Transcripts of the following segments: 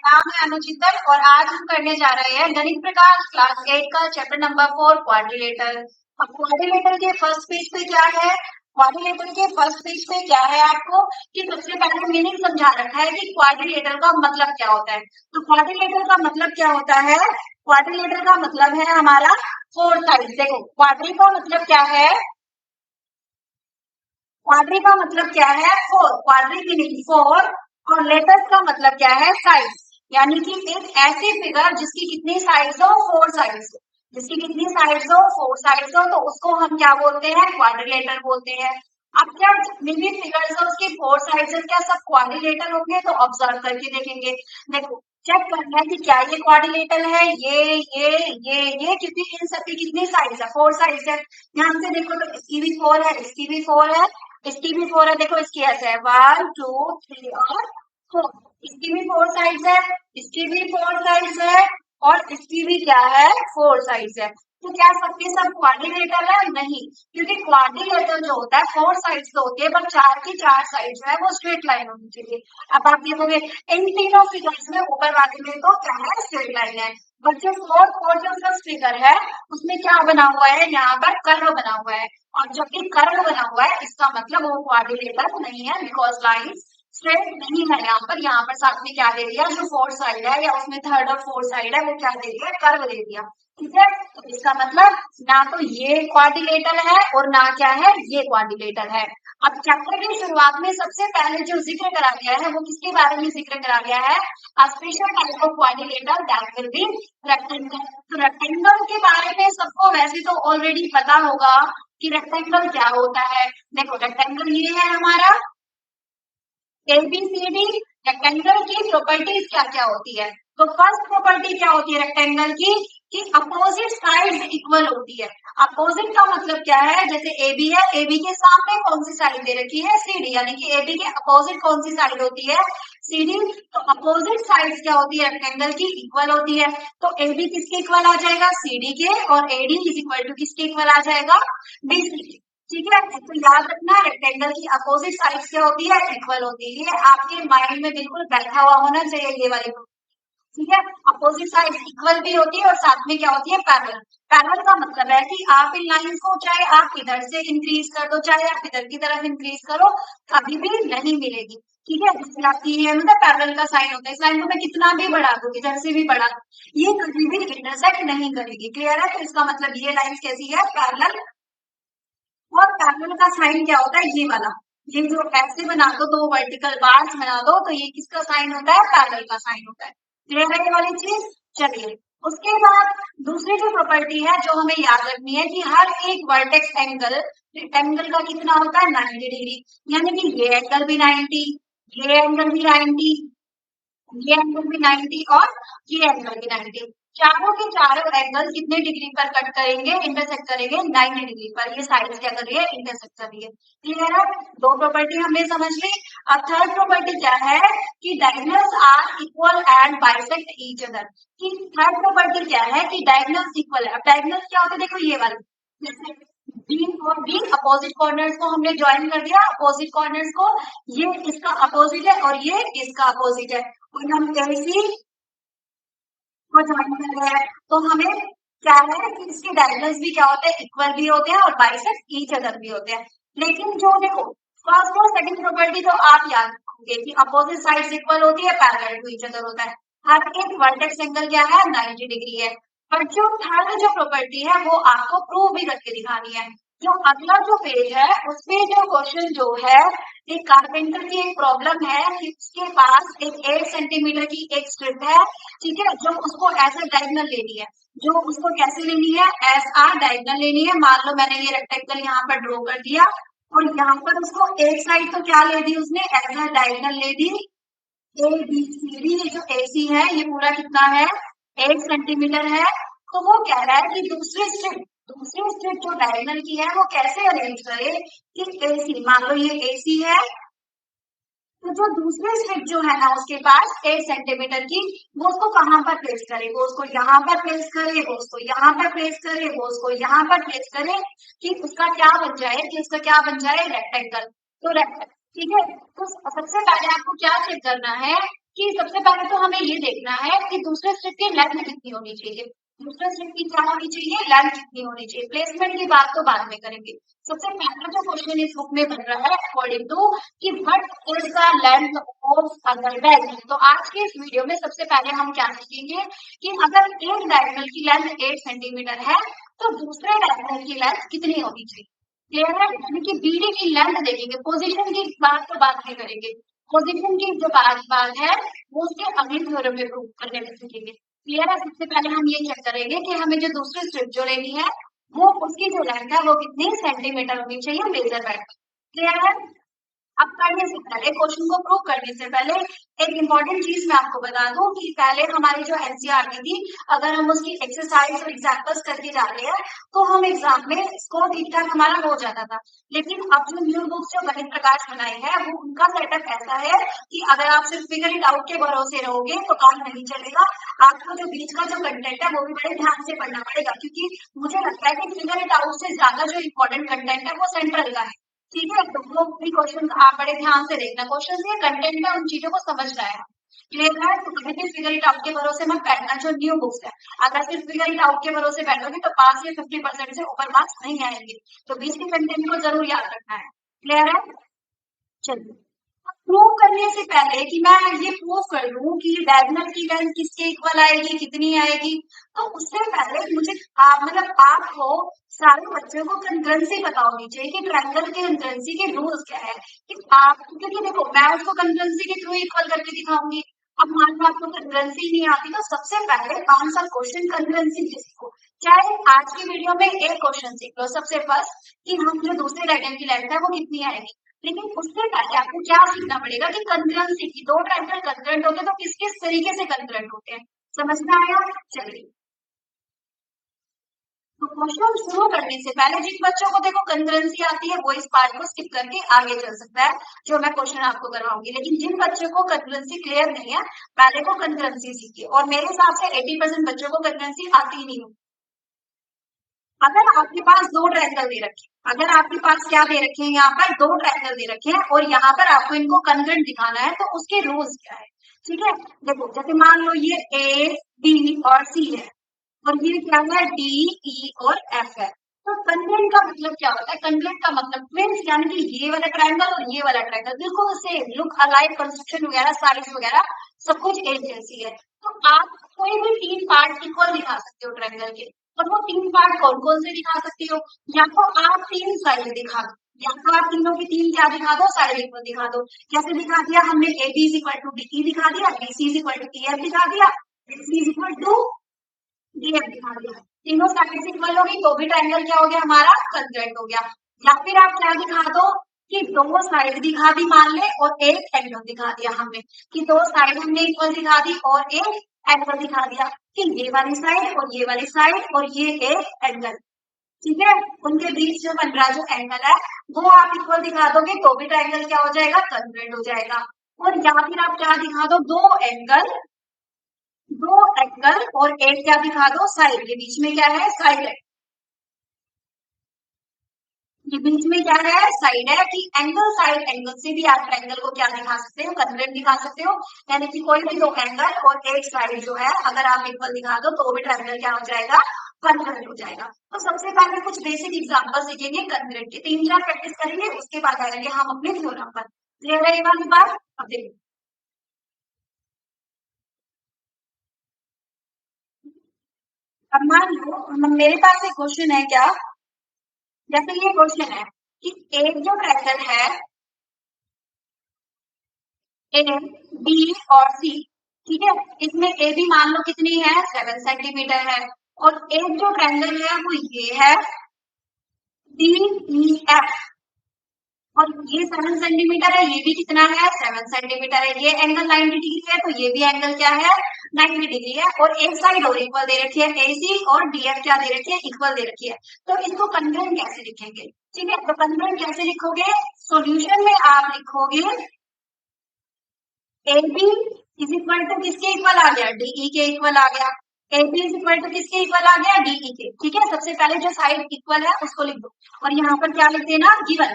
नाम है अनुचिंतन और आज हम करने जा रहे हैं गणित प्रकार क्लास 8 का चैप्टर नंबर 4 क्वाड्रिलेटर। अब क्वाड्रिलेटर के फर्स्ट पेज पे क्या है? क्वाड्रिलेटर के फर्स्ट पेज पे क्या है आपको कि सबसे पहले मीनिंग समझा रखा है कि क्वाड्रिलेटर का मतलब क्या होता है। तो क्वाड्रिलेटर का मतलब क्या होता है? क्वाड्रिलेटर का मतलब है हमारा फोर साइड। देखो क्वाड्री का मतलब क्या है? क्वाड्री का मतलब क्या है? फोर। क्वाड्री मीनिंग फोर और लेटर्स का मतलब क्या है? साइड। यानी कि एक ऐसी फिगर जिसकी कितनी साइड्स हो? Four sides. जिसकी कितनी साइड्स हो? फोर साइड्स हो, तो उसको हम क्या बोलते हैं? क्वाड्रिलेटर बोलते हैं। अब क्या जितनी भी फिगर्स है उसकी फोर साइड्स है, क्या सब क्वाड्रिलेटर होंगे? तो ऑब्जर्व करके देखेंगे। देखो चेक करना है कि क्या ये क्वाड्रिलेटर है, ये क्योंकि इन सबकी कितनी साइड्स है? फोर साइड्स है। ध्यान से देखो तो इसकी भी फोर है, इसकी भी फोर है, इसकी भी फोर है। देखो इसकी ऐसे है 1 2 3 और 4। इसकी भी फोर साइड्स है, इसकी भी फोर साइड्स है और इसकी भी क्या है? फोर साइड्स है। तो क्या सबके सब क्वाड्रिलेटर है? नहीं, क्योंकि क्वाड्रिलेटर जो होता है फोर साइड्स तो होती है पर चार की चार साइड जो है वो स्ट्रेट लाइन होनी चाहिए। अब आप देखोगे इन तीनों फिगर्स में ऊपर वाले में तो क्या है? स्ट्रेट लाइन है। बट जो फोर्थ और जो फर्स्ट फिगर है उसमें क्या बना हुआ है? यहाँ पर कर्व बना हुआ है। और जब भी कर्व बना हुआ है इसका मतलब वो क्वाड्रिलेटर नहीं है, बिकॉज लाइंस स्ट्रेट नहीं है। यहाँ पर साथ में क्या दे दिया? जो फोर्थ साइड है या उसमें थर्ड और फोर्थ साइड है वो क्या दे दिया? कर्व दे दिया। ठीक है, तो इसका मतलब ना तो ये क्वाड्रिलेटर है और ना क्या है? ये क्वाड्रिलेटर है। अब चैप्टर की शुरुआत में सबसे पहले जो जिक्र करा गया है वो किसके बारे में जिक्र करा गया है? A special type of quadrilateral that will be rectangle। तो रेक्टेंगल के बारे में सबको वैसे तो ऑलरेडी पता होगा कि रेक्टेंगल क्या होता है। देखो रेक्टेंगल ये है हमारा ABCD। रेक्टेंगल की प्रॉपर्टीज क्या क्या होती है? तो फर्स्ट प्रॉपर्टी क्या होती है रेक्टेंगल की? कि अपोजिट साइड्स इक्वल होती है। अपोजिट का मतलब क्या है? जैसे AB है, AB के सामने कौन सी साइड दे रखी है? CD। यानी कि AB के अपोजिट कौन सी साइड होती है? CD। तो अपोजिट साइड्स क्या होती है रेक्टेंगल की? इक्वल होती है। तो AB किसके इक्वल आ जाएगा? CD के। और AD इज इक्वल टू किसके इक्वल आ जाएगा? BC के। ठीक है, तो याद रखना रेक्टेंगल की अपोजिट साइड्स क्या होती है? इक्वल होती है। ये आपके माइंड में बिल्कुल बैठा हुआ होना चाहिए ये वाली। ठीक है, अपोजिट साइड इक्वल भी होती है और साथ में क्या होती है? पैरेलल। पैरेलल का मतलब है कि आप इन लाइंस को चाहे आप इधर से इंक्रीज कर दो चाहे आप इधर की तरफ इंक्रीज करो कभी भी नहीं मिलेगी। ठीक है, इसलिए आपकी ये मतलब पैरेलल का साइन होता है। इस लाइन को मैं कितना भी बढ़ा दूं, इधर से भी बढ़ा दूं, ये कभी भी इंटरसेक्ट नहीं करेगी। क्लियर है? तो इसका मतलब ये लाइन कैसी है? पैरेलल। और पैरेलल का साइन क्या होता है? ये वाला, ये जो ऐसे बना दो तो वर्टिकल बार्स बना दो तो ये किसका साइन होता है? पैरेलल का साइन होता है। क्लियर है ये वाली चीज? चलिए उसके बाद दूसरी जो प्रॉपर्टी है जो हमें याद रखनी है कि हर एक वर्टेक्स एंगल रेक्टेंगल का कितना होता है? 90 डिग्री। यानी कि ये एंगल भी 90, ये एंगल भी 90, ये एंगल भी 90 और ये एंगल भी 90। चारों के चारों एंगल कितने डिग्री पर कट करेंगे? इंटरसेक्ट करेंगे 90 डिग्री पर। ये साइड क्या कर रही है? इंटरसेक्ट कर रही है। क्लियर है? दो प्रॉपर्टी हमने समझ ली। अब थर्ड प्रॉपर्टी क्या है? कि diagonals are equal and bisect each other. कि थर्ड प्रॉपर्टी क्या है? कि डायगोनल्स इक्वल है। अब डायगोनल्स क्या होते हैं? देखो ये वाले, जैसे बी और बी अपोजिट कॉर्नर्स को हमने ज्वाइन कर दिया। अपोजिट कॉर्नर्स को, ये इसका अपोजिट है और ये इसका अपोजिट है और हम AC को ज्वाइन कर रहे हैं तो हमें क्या है कि इसके डायगोनल्स भी क्या होते हैं? इक्वल भी होते हैं और बाइसेक्ट ईच अदर भी होते हैं। लेकिन जो देखो फर्स्ट और सेकंड प्रॉपर्टी तो आप याद रखोगे कि अपोजिट साइड्स इक्वल होती है, पैरेलल टू ईच अदर होता है। हर एक वर्टेक्स एंगल क्या है? 90 डिग्री है। पर जो थर्ड जो प्रॉपर्टी है वो आपको प्रूव भी करके दिखानी है। जो अगला जो पेज है उसमें जो क्वेश्चन जो है, एक कारपेंटर की एक प्रॉब्लम है कि उसके पास एक 8 सेंटीमीटर की एक स्ट्रिप है। ठीक है, जो उसको एज अ डायगोनल लेनी है। जो उसको कैसे लेनी है? एज आ डायगोनल लेनी है। मान लो मैंने ये रेक्टेंगल यहाँ पर ड्रॉ कर दिया और यहाँ पर उसको एक साइड तो क्या ले दी उसने? एज अ डायगोनल ले दी। ABCD ये जो AC है ये पूरा कितना है? 8 सेंटीमीटर है। तो वो कह रहा है कि दूसरी स्ट्रिप जो डायगोनल की है वो कैसे अरेंज करे कि AC, मान लो ये AC है तो जो दूसरी स्ट्रिप जो है ना उसके पास 8 सेंटीमीटर की, वो उसको कहाँ पर प्लेस करे? वो उसको यहाँ पर प्लेस करे, वो उसको यहाँ पर प्लेस करे, वो उसको यहाँ पर प्लेस करे कि उसका क्या बन जाए? कि उसका क्या बन जाए? रेक्टेंगल। तो रेक्टेंगल। ठीक है, तो सबसे पहले आपको क्या चेक करना है कि सबसे पहले तो हमें ये देखना है कि दूसरे स्ट्रिप की लेंथ कितनी होनी चाहिए। दूसरे स्ट्रिप की क्या होनी चाहिए, लेंथ कितनी होनी चाहिए। प्लेसमेंट की बात तो बाद में करेंगे। सबसे पहला जो क्वेश्चन इस बुक में बन रहा है अकॉर्डिंग टू कि what is the length of other diagonal. तो आज के इस वीडियो में सबसे पहले हम क्या सीखेंगे कि अगर एक डायगोनल की लेंथ 8 सेंटीमीटर है तो दूसरे डायगोनल की लेंथ कितनी होनी चाहिए। क्लियर है, यानी कि बीडी की लेंथ देखेंगे। पोजीशन की बात तो बाद में करेंगे। पोजीशन की जो बात है वो उसके अगले थ्योरम में प्रूव करने में सीखेंगे। क्लियर है, सबसे पहले हम ये चेक करेंगे कि हमें जो दूसरी स्ट्रिप जो लेनी है वो उसकी जो लेंथ है वो कितनी सेंटीमीटर होनी चाहिए मेजरमेंट। क्लियर है। अब करने से पहले, क्वेश्चन को प्रूव करने से पहले एक इंपॉर्टेंट चीज मैं आपको बता दूं कि पहले हमारी जो एनसीईआरटी थी, अगर हम उसकी एक्सरसाइज और एग्जाम्पल्स करके जा रहे हैं तो हम एग्जाम में स्कोर ठीक ठाक हमारा हो जाता था। लेकिन अब जो न्यू बुक्स जो गणित प्रकाश बनाई है वो उनका सेटअप ऐसा है कि अगर आप सिर्फ फिगर इट आउट के भरोसे रहोगे तो काम नहीं चलेगा। आपको जो बीच का जो कंटेंट है वो भी बड़े ध्यान से पढ़ना पड़ेगा, क्योंकि मुझे लगता है कि फिगर इट आउट से ज्यादा जो इम्पोर्टेंट कंटेंट है वो सेंट्रल का है। ठीक है, तो वो भी क्वेश्चन आप बड़े ध्यान से देखना। क्वेश्चन से कंटेंट है उन चीजों को समझना है। क्लियर है, तो कभी भी फिगर इट आउट के भरोसे मत बैठना। जो न्यू बुक्स है, अगर सिर्फ फिगर इट आउट के भरोसे बैठोगे तो पास या 50% से ऊपर मार्क्स नहीं आएंगे। तो बीच के कंटेंट को जरूर याद रखना है। क्लियर है, चलिए। प्रूव करने से पहले कि मैं ये प्रूव कर लूं कि डायगोनल की लेंथ किसके इक्वल आएगी, कितनी आएगी, तो उससे पहले मुझे मतलब आपको सारे बच्चों को कंकरेंसी पता होनी चाहिए कि ट्रायंगल के कंकरेंसी के रूल्स क्या है। कि आप, क्योंकि देखो मैं उसको कंकरेंसी के थ्रू इक्वल करके दिखाऊंगी। अब मान लो आपको कंकरेंसी नहीं आती तो सबसे पहले 5 साल क्वेश्चन कंकरेंसी से सीखो। चाहे आज की वीडियो में एक क्वेश्चन सीख लो सबसे फर्स्ट कि हम जो दूसरे डायगोनल की लेंथ है वो कितनी आएगी। लेकिन उससे पहले आपको क्या सीखना पड़ेगा कि कंकरेंसी की, दो ट्रायंगल कंकरेंट होते हैं तो किस किस तरीके से कंकरेंट होते हैं। समझ में आया, चलिए। तो क्वेश्चन शुरू करने से पहले जिन बच्चों को देखो कंकरेंसी आती है वो इस पार्ट को स्किप करके आगे चल सकता है, जो मैं क्वेश्चन आपको करवाऊंगी। लेकिन जिन बच्चों को कंकरेंसी क्लियर नहीं है पहले को कंकरेंसी सीखिए। और मेरे हिसाब से 80% बच्चों को कंकरेंसी आती ही नहीं। अगर आपके पास दो ट्रायंगल दे रखे, अगर आपके पास क्या दे रखे हैं, यहाँ पर दो ट्रायंगल दे रखे हैं और यहाँ पर आपको इनको कंकरेंट दिखाना है तो उसके रूल्स क्या है। ठीक है, देखो जैसे मान लो ये ए बी और सी है और ये क्या है डी ई और एफ है। तो कंकरेंट का मतलब क्या होता है, कंकरेंट का मतलब ट्विंस, यानी कि ये वाला ट्रायंगल और ये वाला ट्रायंगल बिल्कुल सेम, लुक अलाइक, कंस्ट्रक्शन वगैरह साइज वगैरह सब कुछ एक जैसी है। तो आप कोई भी तीन पार्ट इक्वल दिखा सकते हो ट्रायंगल के। और वो तीन पार्ट कौन कौन से दिखा सकती हो, या तो आप तीन साइड दिखा दो, या तो आप तीनों की तीन क्या दिखा दो, साइड इक्वल दिखा दो। कैसे दिखा दिया हमने, A B is equal to D E दिखा दिया, B C is equal to E F दिखा दिया, B C is equal to D F दिखा दिया। तीनों साइड इक्वल होगी तो भी ट्रायंगल क्या हो गया हमारा, कंकरेंट हो गया। या फिर आप क्या दिखा दो कि दो साइड दिखा दी मान ले और एक एंगल दिखा दिया हमने, कि दो साइड हमने इक्वल दिखा दी और एक एंगल दिखा दिया कि ये वाली साइड और ये वाली साइड और ये एक एंगल। ठीक है, उनके बीच जो बन रहा जो एंगल है वो आप इक्वल दिखा दोगे तो भी ट्रायंगल क्या हो जाएगा, कंकरेंट हो जाएगा। और या फिर आप क्या दिखा दो, दो एंगल और एक क्या दिखा दो, साइड। के बीच में क्या है, साइड है। ये बीच में क्या है, साइड है। कि एंगल साइड एंगल से भी आप ट्रायंगल को क्या दिखा सकते हो, कंकरेंट दिखा सकते हो। यानी कि कोई भी दो एंगल और एक साइड जो है अगर आप इक्वल दिखा दो तो भी ट्रायंगल क्या हो जाएगा, कंकरेंट हो जाएगा। तो सबसे पहले कुछ बेसिक एग्जांपल सीखेंगे कंकरेंट के, तीन चार प्रैक्टिस करेंगे उसके बाद आएंगे हम अपने थ्योरम पर। क्लियर है ये वाली बात। अब देखो, अब मान लो मेरे पास एक क्वेश्चन है क्या, जैसे ये क्वेश्चन है कि एक जो ट्रायंगल है ए बी और सी, ठीक है, इसमें ए बी मान लो कितनी है, 7 सेंटीमीटर है। और एक जो ट्रायंगल है वो ये है डी ई एफ, और ये 7 सेंटीमीटर है, ये भी कितना है, 7 सेंटीमीटर है। ये एंगल 90 डिग्री है तो ये भी एंगल क्या है, 90 डिग्री है। और एक साइड और इक्वल दे रखी है, ए सी और डी एफ क्या दे रखी है, इक्वल दे रखी है। तो इसको कंकरेंट कैसे लिखेंगे, ठीक है, तो कंकरेंट कैसे लिखोगे, सॉल्यूशन में आप लिखोगे A B is equal to किसके इक्वल आ गया, डीई के इक्वल आ गया। A B is equal to किसके इक्वल आ गया, डीई के। ठीक है, सबसे पहले जो साइड इक्वल है उसको लिख दो और यहाँ पर क्या लिख देना, गिवन।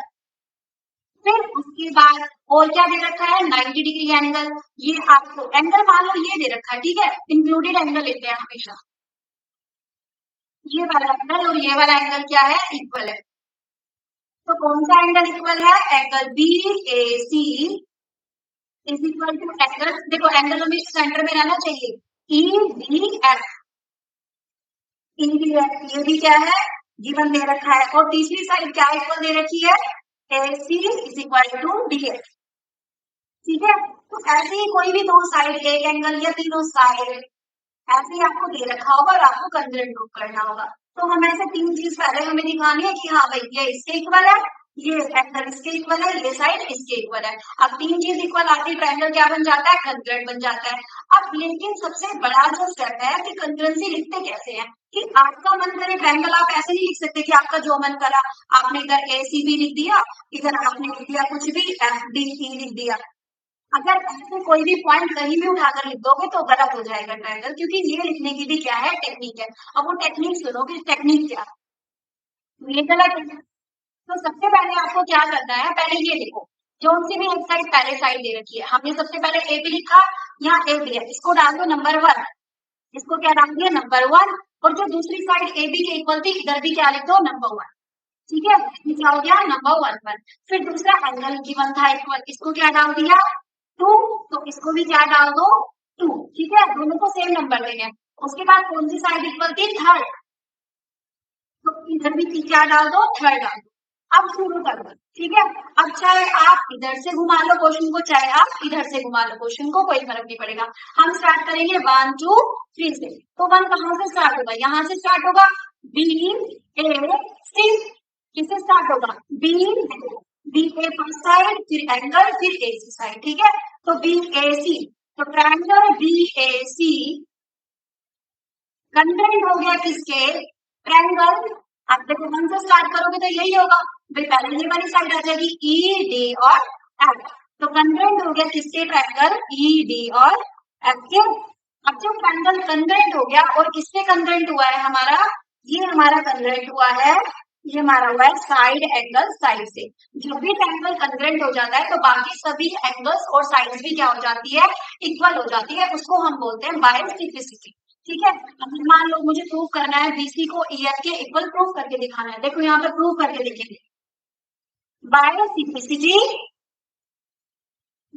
फिर उसके बाद और क्या दे रखा है 90 डिग्री एंगल। ये आपको एंगल मान लो ये दे रखा है, ठीक है, इंक्लूडेड एंगल लेते हैं हमेशा। ये वाला एंगल और ये वाला एंगल क्या है, इक्वल है। तो कौन सा एंगल इक्वल है, angle B A C is equal to angle, देखो एंगल हमें सेंटर में रहना चाहिए, E D F. E D F ये भी क्या है, गिवन दे रखा है। और तीसरी साइड क्या इक्वल दे रखी है, A C is equal to D F. ठीक है, तो ऐसे ही कोई भी दो साइड, एक एंगल या तीनों साइड ऐसे ही आपको दे रखा होगा और आपको कंसिडर प्रूव करना होगा। तो हमें ऐसे तीन चीज पहले हमें दिखानी है कि हाँ भाई ये इसके इक्वल है, ये एंगल इसके इक्वल है, ये साइड इसके इक्वल है। अब तीन चीज इक्वल आती है, ट्रायंगल क्या बन जाता है, कंग्रुएंट बन जाता है। अब लेकिन सबसे बड़ा जो स्टेप है कि कंग्रुएंसी लिखते कैसे हैं, कि आपका मन करे ट्रायंगल आप ऐसे नहीं लिख सकते कि आपका जो मन करा आपने इधर ए सी बी लिख दिया, इधर आपने लिख दिया कुछ भी एफ डी ई लिख दिया। अगर ऐसे कोई भी पॉइंट कहीं भी उठाकर लिख दोगे तो गलत हो जाएगा ट्रायंगल, क्योंकि ये लिखने की भी क्या है, टेक्निक है। अब वो टेक्निक सुनो कि टेक्निक क्या है, ये गलत है। तो सबसे पहले आपको क्या करना है, पहले ये देखो, जो सी भी एक साइड पहले साइड दे रखी है, हमने सबसे पहले ए बी लिखा, यहाँ ए बी है, इसको डाल दो नंबर 1, इसको क्या डाल दिया नंबर 1। और जो दूसरी साइड ए बी के इक्वल थी, इधर भी क्या लिख दो नंबर 1। ठीक है, ये क्या हो गया नंबर 1 1। फिर दूसरा एंगल गिवन था इक्वल, इसको क्या डाल दिया 2, तो इसको भी क्या डाल दो 2। ठीक है, दोनों को सेम नंबर देंगे। उसके बाद कौन सी साइड इक्वल थी, थर्ड, तो इधर भी क्या डाल दो, थर्ड डाल दो। अब शुरू कर दो, ठीक है। अब चाहे आप इधर से घुमा लो क्वेश्चन को, चाहे आप इधर से घुमा लो क्वेश्चन को, कोई फर्क नहीं पड़ेगा। हम स्टार्ट करेंगे 1 2 3 से। तो 1 कहां से स्टार्ट होगा, यहाँ से स्टार्ट होगा, बी ए सी। किससे स्टार्ट होगा, बी बी ए फर्स्ट साइड, फिर एंगल, फिर ए सी साइड। ठीक है, तो बी ए सी, तो triangle B A C content हो गया किसके, ट्रायंगल। आप देखो 1 से स्टार्ट करोगे तो यही होगा, पहले ये वाली साइड आ जाएगी ई डी और एफ। तो कंटेंट हो गया किसके, ट्रायंगल ई डी और एफ के। अब जब ट्रायंगल कंटेंट हो गया और किससे कंटेंट हुआ है हमारा, ये हमारा कंटेंट हुआ है, ये हमारा हुआ है साइड एंगल साइड से। जब भी ट्रायंगल कंग्रेंट हो जाता है तो बाकी सभी एंगल्स और साइड्स भी क्या हो जाती है, इक्वल हो जाती है। उसको हम बोलते हैं बायसिप्लिसिटी। ठीक है, अब मान लो मुझे प्रूव करना है बीसी को ईएफ के इक्वल प्रूव करके दिखाना है। देखो यहाँ पे प्रूव करके लिखेंगे, बायसिप्लिसिटी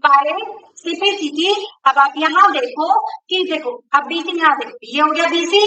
बायसिप्लिसिटी। अब आप यहाँ देखो कि देखो, अब बीसी यहाँ देखो, ये हो गया बीसी,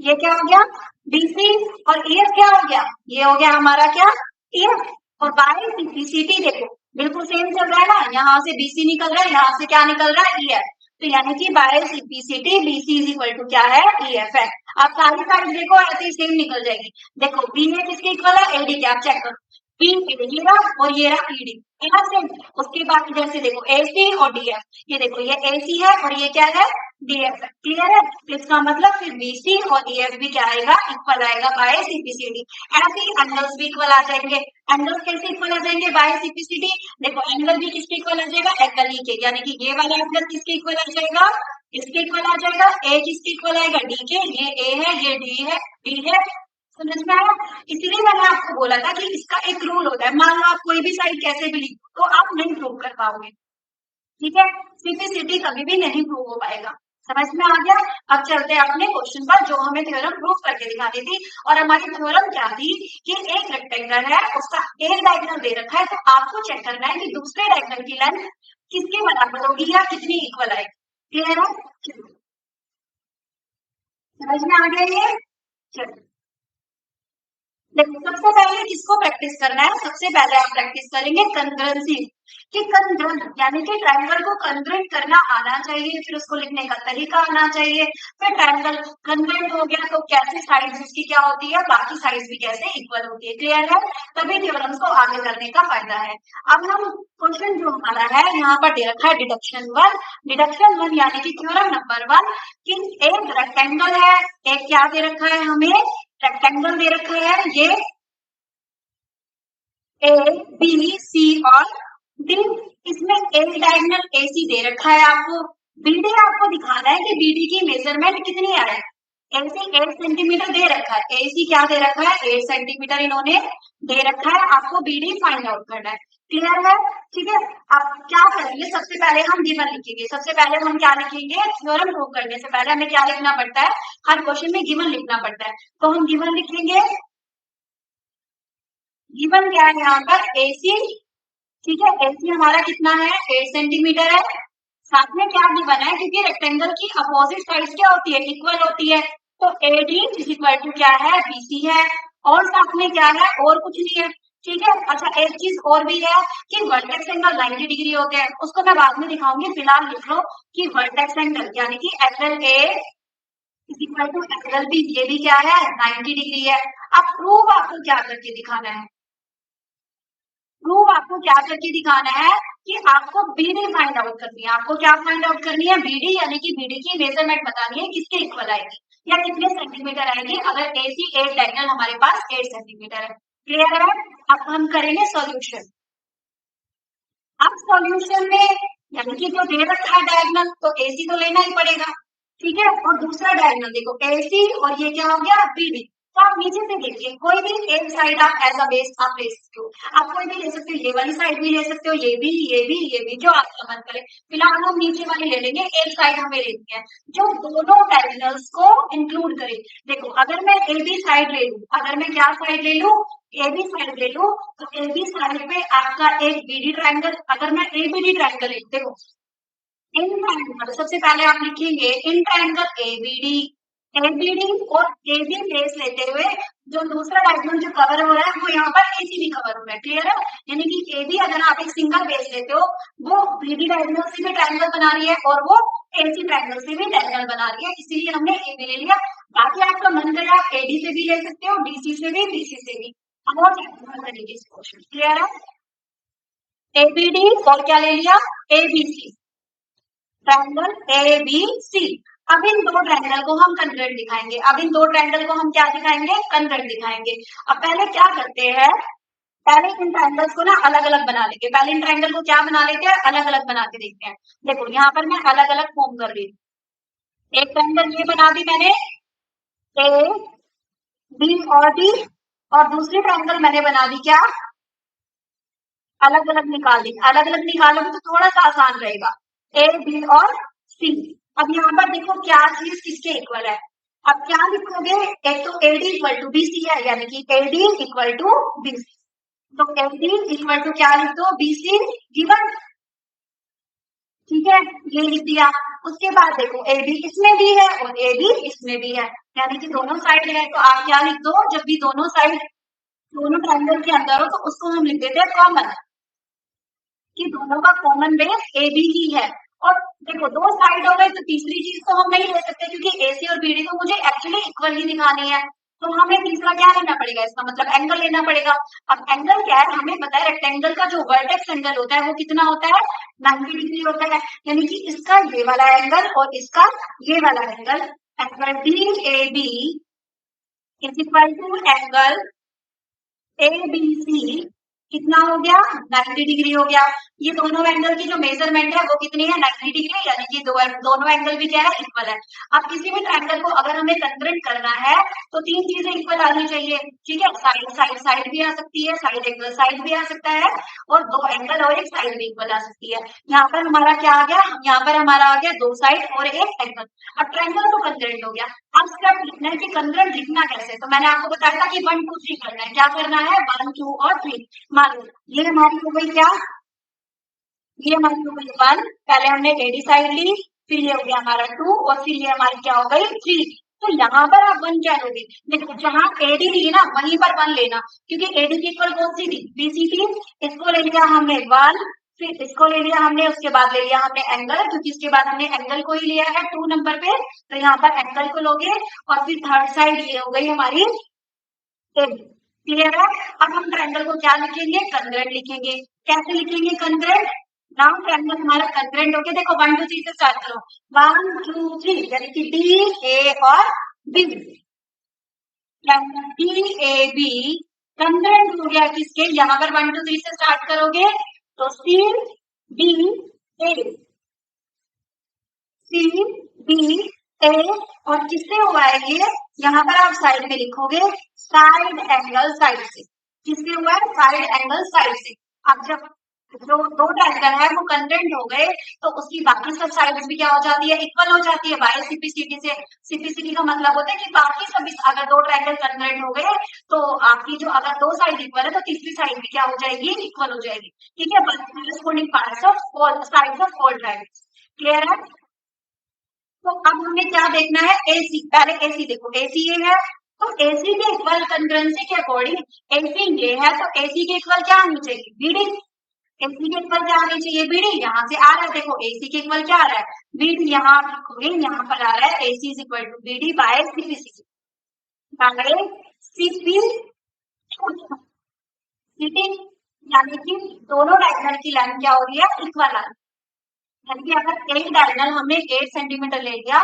ये क्या हो गया बीसी, और ईएफ क्या हो गया, ये हो गया हमारा क्या ईएफ। और बायसिप्लिसिटी देखो बिल्कुल सेम चल रहा है ना, यहाँ से बीसी निकल रहा है, यहाँ से क्या निकल रहा है ईएफ। तो यानी कि बायसिप्लिसिटी बीसी इज इक्वल टू क्या है, ईएफ है। आप सारी साइड देखो ऐसे ही सेम निकल जाएगी। देखो बी में किसके इक्वल है, एडी के, आप चेक करो, बी ये रहा और ये रहा ईडी, है सेम। उसके बाद इधर से देखो एसी और डीएफ, ये देखो ये एसी है और ये क्या है डीएफ है। क्लियर है, तो इसका मतलब फिर बीसी और ईएफ भी क्या आएगा, इक्वल आएगा बाय सीपीसीडी। ऐसे ही एंगल्स भी इक्वल आ जाएंगे। एंगल्स कैसे इक्वल आ जाएंगे बाय सीपीसीडी, देखो एंगल भी किसके इक्वल आ जाएगा, एंगल ई के, यानी कि ये वाला एंगल किसके इक्वल आ जाएगा, इसके इक्वल आ जाएगा। ए किसके इक्वल आएगा, डी के, ये ए है ये डी है, डी है। समझ में आया, इसीलिए मैंने आपको बोला था कि इसका एक रूल होता है, मान लो आप कोई भी साइड कैसे भी लिखो तो आप नहीं प्रूव कर पाओगे। ठीक है, सीपीसीटी कभी भी नहीं प्रूव हो पाएगा। समझ में आ गया। अब चलते हैं अपने क्वेश्चन पर जो हमें थ्योरम प्रूव करके दिखाती थी। और हमारी थ्योरम क्या थी कि एक रेक्टेंगल है, उसका एक डायगोनल दे रखा है, तो आपको चेक करना है कि दूसरे डायगोनल की लेंथ किसके बराबर होगी या कितनी इक्वल आएगी। क्लियर है, समझ में आ गया ये। चलो देखो सबसे पहले किसको प्रैक्टिस करना है, सबसे पहले आप प्रैक्टिस करेंगे कंग्रुएंसी कि कंग्रुएंट यानी कि ट्रायंगल को कंग्रुएंट करना आना चाहिए, फिर उसको लिखने का तरीका आना चाहिए। फिर ट्रायंगल कंग्रुएंट हो गया तो कैसे साइड्स उसकी क्या होती है, बाकी साइड्स भी कैसे इक्वल होती है। क्लियर है, तभी थ्योरम्स को आगे करने का फायदा है। अब हम क्वेश्चन जो हमारा है यहाँ पर दे रखा है डिडक्शन 1। डिडक्शन 1 यानी कि थ्योरम नंबर 1 कि एक रेक्टेंगल है, एक क्या दे रखा है हमें, रेक्टेंगल दे रखा है, ये ए बी सी और डी, इसमें एक डायगोनल एसी दे रखा है आपको। बीडी आपको दिखाना है कि बीडी की मेजरमेंट कितनी आ रहा है। एसी 8 सेंटीमीटर दे रखा है, एसी क्या दे रखा है 8 सेंटीमीटर इन्होंने दे रखा है, आपको बीडी फाइंड आउट करना है। क्लियर है? ठीक है। अब क्या करेंगे, सबसे पहले हम गिवन लिखेंगे। सबसे पहले हम क्या लिखेंगे, थ्योरम प्रूव करने से पहले हमें क्या लिखना पड़ता है, हर क्वेश्चन में गिवन लिखना पड़ता है। तो हम गिवन लिखेंगे। गिवन क्या है यहाँ पर, AC। ठीक है, AC हमारा कितना है, 8 सेंटीमीटर है। साथ में क्या गिवन है, क्योंकि रेक्टेंगल की अपोजिट साइड्स क्या होती है, इक्वल होती है। तो AD इज इक्वल टू क्या है, BC है। और साथ में क्या है, और कुछ नहीं है। ठीक है। अच्छा, एक चीज और भी है कि वर्टेक्स एंगल 90 डिग्री होते हैं, उसको मैं बाद में दिखाऊंगी। फिलहाल लिख लो कि वर्टेक्स एंगल यानी कि FLA is equal to FLB, ये भी क्या है, 90 डिग्री है। अब प्रूव आपको क्या करके दिखाना है, प्रूव आपको क्या करके दिखाना है कि आपको BD फाइंड आउट करनी है। आपको क्या फाइंड आउट करनी है, BD, यानी कि BD की मेजरमेंट बतानी है, किसके इक्वल आएगी या कितने सेंटीमीटर आएगी, अगर AC 8 डायगोनल हमारे पास 8 सेंटीमीटर है। क्लियर है? अब हम करेंगे सॉल्यूशन। अब सॉल्यूशन में यानी कि जो दे रखा है डायगोनल, तो AC तो लेना ही पड़ेगा। ठीक है। और दूसरा डायगोनल देखो AC, और ये क्या हो गया, BD। तो आप नीचे से देखिए, कोई भी एक साइड आप एज अ बेस आप ले सकते हो। आप कोई भी ले सकते हो, ये वाली साइड भी ले सकते हो, ये भी, ये भी, ये भी, जो आपका मन करे। फिलहाल हम नीचे वाली ले लेंगे, एक साइड हमें लेनी है जो दोनों डायगोनल्स को इंक्लूड करे। देखो, अगर मैं AB साइड ले लूं, अगर मैं क्या साइड ले लूं, AB साइड ले लूं, तो AB साइड पे आपका एक BD ट्रायंगल, अगर मैं ABD ट्रायंगल ले, देखो इन ट्रायंगल, सबसे पहले आप लिखेंगे इन ट्रायंगल ABD। ABD और AB बेस लेते हुए जो दूसरा डायगोनल जो कवर हो रहा है वो यहाँ पर AC भी कवर हो रहा है। क्लियर है? यानी कि AB अगर आप एक सिंगल बेस लेते हो, वो BD डायगोनल से भी ट्रायंगल बना रही है और वो AC ट्रायंगल से भी ट्रायंगल बना रही है, इसीलिए हमने AB ले लिया। बाकी आपका मन करे आप AD से भी ले सकते हो, BC से भी, BC से भी। और क्लियर है? ABD और क्या ले लिया, ABC, ट्रायंगल ABC। अब इन दो ट्रायंगल को हम कन्वर्ट दिखाएंगे। अब इन दो ट्रायंगल को हम क्या दिखाएंगे, कन्वर्ट दिखाएंगे। अब पहले क्या करते हैं, पहले इन ट्रायंगल्स को ना अलग अलग बना लेंगे। पहले इन ट्रायंगल को क्या बना लेते हैं, अलग अलग बना के देखते हैं। देखो यहाँ पर मैं अलग अलग फॉर्म कर रही हूँ। एक ट्रायंगल ये बना दी मैंने, A, B और D। और दूसरी ट्रायंगल मैंने बना दी क्या, अलग अलग निकाल दी। अलग अलग निकालोगे तो थोड़ा सा आसान रहेगा, A, B और C। अब यहाँ पर देखो क्या चीज किसके इक्वल है। अब क्या लिखोगे, एक तो AD इक्वल टू BC है, यानी कि AD इक्वल टू BC। तो AD इक्वल टू क्या लिख दो, BC गिवन। ठीक है, ये लिख दिया। उसके बाद देखो AB इसमें भी है और AB इसमें भी है, यानी कि दोनों साइड है। तो आप क्या लिख दो, जब भी दोनों साइड दोनों ट्रायंगल के अंदर हो तो उसको हम लिख देते हैं कॉमन, कि दोनों का कॉमन बेस AB ही है। और देखो दो साइड हो गए तो तीसरी चीज तो हम नहीं ले सकते, क्योंकि AC और BD तो मुझे एक्चुअली इक्वल ही दिखानी है। तो हमें तीसरा क्या लेना पड़ेगा, इसका मतलब एंगल लेना पड़ेगा। अब एंगल क्या है, हमें पता है रेक्टेंगल का जो वर्टेक्स एंगल होता है वो कितना होता है, 90 डिग्री होता है। यानी कि इसका ये वाला एंगल और इसका ये वाला angle, angle DAB is equal to angle ABC कितना हो गया, 90 डिग्री हो गया। ये दोनों एंगल की जो मेजरमेंट है वो कितनी है, 90 डिग्री, यानी कि दोनों एंगल भी क्या है, इक्वल है। अब किसी भी ट्रायंगल को अगर हमें कंग्रेंट करना है तो तीन चीजें इक्वल आनी चाहिए। ठीक है, साइड साइड साइड भी आ सकती है, साइड एंगल साइड भी आ सकता है, और दो एंगल और एक साइड भी इक्वल आ सकती है। यहाँ पर हमारा क्या आ गया, यहाँ पर हमारा आ गया दो साइड और एक एंगल। अब ट्रायंगल तो कंग्रेंट हो गया। अब स्टेप लिखना है कि कंग्रेंट लिखना कैसे। तो मैंने आपको बताया था कि 1 2 3 करना है। क्या करना है, 1 2 और 3। मान लो ये हमारी हो गई क्या, ये हमारी हो गई 1। पहले हमने AD साइड ली, फिर ये हो गया हमारा 2, और फिर ये हमारी क्या हो गई 3। तो यहाँ पर आप 1 क्या लोगे, देखो जहां AD ली ना वहीं पर 1 लेना, क्योंकि AD की इक्वल कौन सी थी, BC थी। इसको ले लिया हमने 1, फिर इसको ले लिया हमने, उसके बाद ले लिया हमने एंगल, क्योंकि इसके बाद हमने एंगल को ही लिया है 2 नंबर पे। तो यहाँ पर एंगल को लोगे, और फिर थर्ड साइड ये हो गई हमारी AB। क्लियर है? अब हम ट्रायंगल को क्या लिखेंगे, कंग्रेंट लिखेंगे। कैसे लिखेंगे कंग्रेंट, नाउ ट्रायंगल हमारा कंग्रेंट हो गया। देखो 1 2 3 से स्टार्ट करो, 1 2 3, यानी कि DA और B। ट्रायंगल DAB कंग्रेंट हो गया किसके, यहाँ पर 1 2 3 से स्टार्ट करोगे तो CBA, CBA, और किससे हुआ है ये, यहाँ पर आप साइड में लिखोगे साइड एंगल साइड से। किससे हुआ है, साइड एंगल साइड से। अब जब जो दो ट्रायंगल है वो कंग्रुएंट हो गए तो उसकी बाकी सब साइड्स भी क्या हो जाती है, इक्वल हो जाती है बाय सीपीसीटी से। सीपीसीटी का मतलब होता है कि बाकी सभी अगर दो ट्रायंगल कंग्रुएंट हो गए तो आपकी जो अगर दो साइड इक्वल है तो तीसरी साइड भी क्या हो जाएगी, इक्वल हो जाएगी। ठीक है, corresponding parts of all sides of all triangles. Clear है? तो अब हमें क्या देखना है, एसी। पहले एसी देखो, एसी ये है तो एसी के इक्वल कंग्रुएंसी के अकॉर्डिंग एसी ये है तो एसी के इक्वल क्या आनी चाहिए, बीडी। एसी के इक्वल क्या आनी चाहिए, बीडी। यहाँ से आ रहा है, देखो एसी के इक्वल क्या आ रहा है, बीडी। यहाँ लिखोगे, यहाँ पर आ रहा है AC is equal to BD by CPC, by CP CP, यानी कि दोनों डायगोनल की लाइन क्या हो रही है, इक्वल आ रही है। यानी कि अगर एक डायगोनल हमने 8 सेंटीमीटर ले लिया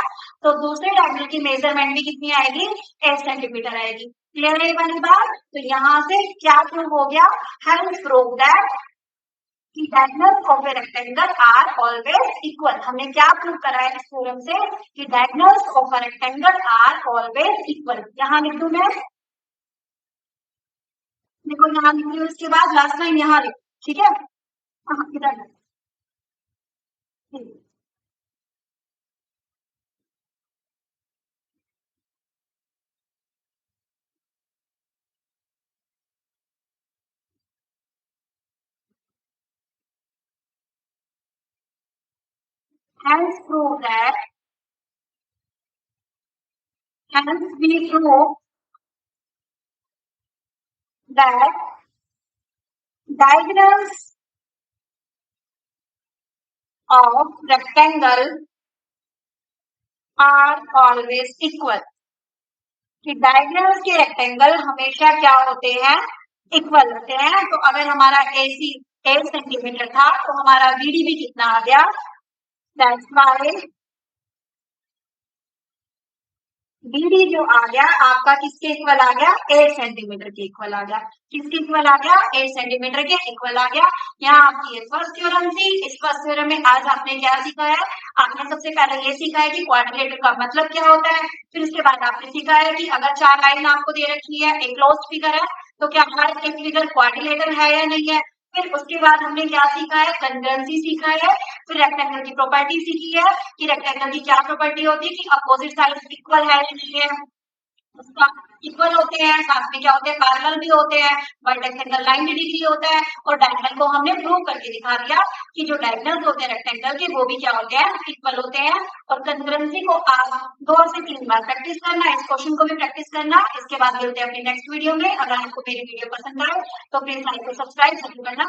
तो दूसरे डायगोनल की मेजरमेंट भी कितनी आएगी, 8 सेंटीमीटर आएगी। क्लियर है ये वाली बात? तो यहाँ से क्या प्रूव हो गया, हेल्प प्रूव दैट कि diagonals of a rectangle are always equal. हमने क्या प्रूव करा है इस थ्योरम से कि diagonals of a rectangle are always equal. यहाँ लिख दूं मैं, देखो यहाँ लिख रही हूँ, उसके बाद लास्ट लाइन यहाँ लिख, ठीक है। हाँ इधर, hence prove that, hence we prove that diagonals of rectangle are always equal। कि डायगोनल्स के रेक्टेंगल हमेशा क्या होते हैं, इक्वल होते हैं। तो अगर हमारा एसी 8 सेंटीमीटर था तो हमारा बीडी भी कितना आ गया, दैट्स वाई बीडी जो आ गया आपका किसके इक्वल आ गया, 8 सेंटीमीटर के इक्वल आ गया। किसके इक्वल आ गया, 8 सेंटीमीटर के इक्वल आ गया। यहाँ आपकी ये फर्स्ट थ्योरम थी। इस फर्स्ट थ्योरम में आज आपने क्या सीखा है, आपने सबसे पहले ये सीखा है कि क्वाड्रिलेटरल का मतलब क्या होता है। फिर उसके बाद आपने सीखा है कि अगर चार लाइन आपको दे रखी है, एक क्लोज्ड फिगर है, तो क्या हमारा एक फिगर क्वाड्रिलेटरल है या नहीं है। फिर उसके बाद हमने क्या सीखा है, कंग्रुएंसी सीखा है। फिर रेक्टेंगल की प्रॉपर्टी सीखी है कि रेक्टेंगल की क्या प्रॉपर्टी होती है कि अपोजिट साइड इक्वल है या नहीं है, उसका इक्वल होते हैं, साथ में क्या होते हैं, पैरेलल भी होते हैं, बट रेक्टेंगल 90 डिग्री होता है। और डायगोनल को हमने प्रूव करके दिखा दिया कि जो डायगोनल्स होते हैं रेक्टेंगल के वो भी क्या होते हैं, इक्वल होते हैं। और कंग्रुएंसी को आप 2 से 3 बार प्रैक्टिस करना, इस क्वेश्चन को भी प्रैक्टिस करना। इसके बाद मिलते हैं अपने नेक्स्ट वीडियो में। अगर आपको मेरी वीडियो पसंद आए तो प्लीज लाइक और सब्सक्राइब जरूर करना।